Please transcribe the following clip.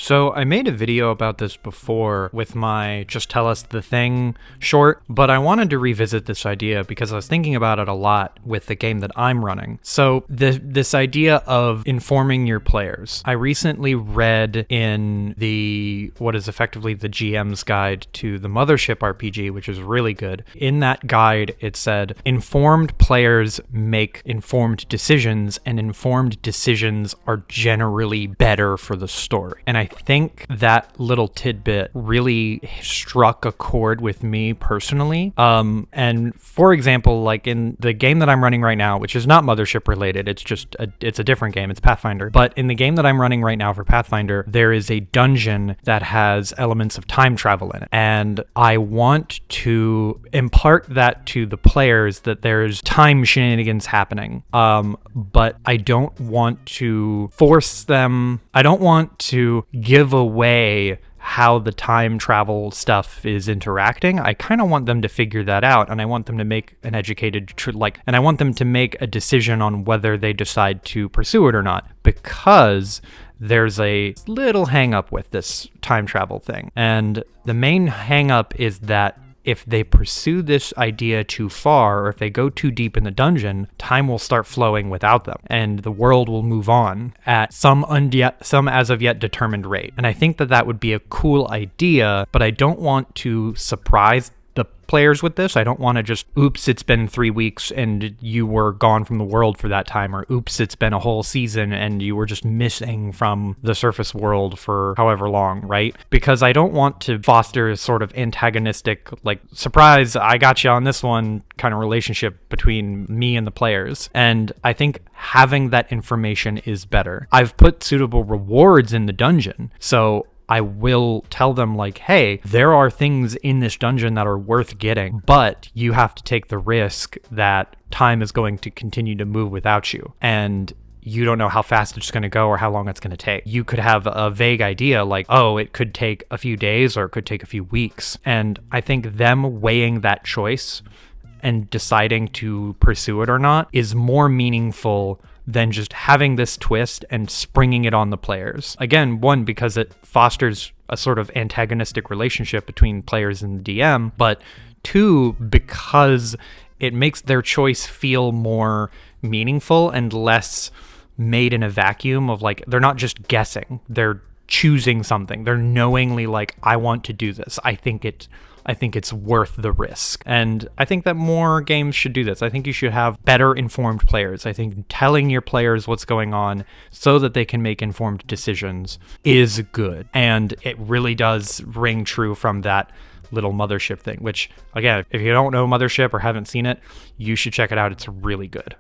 So I made a video about this before with my Just Tell Us the Thing short, but I wanted to revisit this idea because I was thinking about it a lot with the game that I'm running. So this idea of informing your players. I recently read in what is effectively the GM's guide to the Mothership RPG, which is really good. In that guide, it said, informed players make informed decisions, and informed decisions are generally better for the story. And I think that little tidbit really struck a chord with me personally. And for example, like in the game that I'm running right now, which is not Mothership related, it's a different game, it's Pathfinder. But in the game that I'm running right now for Pathfinder, there is a dungeon that has elements of time travel in it. And I want to impart that to the players that there's time shenanigans happening. But I don't want to force them. I don't want to give away how the time travel stuff is interacting. I kind of want them to figure that out, and I want them to make an educated, and I want them to make a decision on whether they decide to pursue it or not, because there's a little hang up with this time travel thing. And the main hang up is that if they pursue this idea too far, or if they go too deep in the dungeon, time will start flowing without them, and the world will move on at some as of yet determined rate. And I think that would be a cool idea, but I don't want to surprise the players with this. I don't want to just, oops, it's been 3 weeks and you were gone from the world for that time, or oops, it's been a whole season and you were just missing from the surface world for however long, right? Because I don't want to foster a sort of antagonistic, like, surprise, I got you on this one kind of relationship between me and the players. And I think having that information is better. I've put suitable rewards in the dungeon, so I will tell them, like, hey, there are things in this dungeon that are worth getting, but you have to take the risk that time is going to continue to move without you. And you don't know how fast it's going to go or how long it's going to take. You could have a vague idea like, oh, it could take a few days or it could take a few weeks. And I think them weighing that choice and deciding to pursue it or not is more meaningful than just having this twist and springing it on the players. Again, one, because it fosters a sort of antagonistic relationship between players and the DM, but two, because it makes their choice feel more meaningful and less made in a vacuum of, like, they're not just guessing, they're choosing something. They're knowingly like, I want to do this. I think it's worth the risk. And I think that more games should do this. I think you should have better informed players. I think telling your players what's going on so that they can make informed decisions is good. And it really does ring true from that little Mothership thing, which, again, if you don't know Mothership or haven't seen it, you should check it out. It's really good.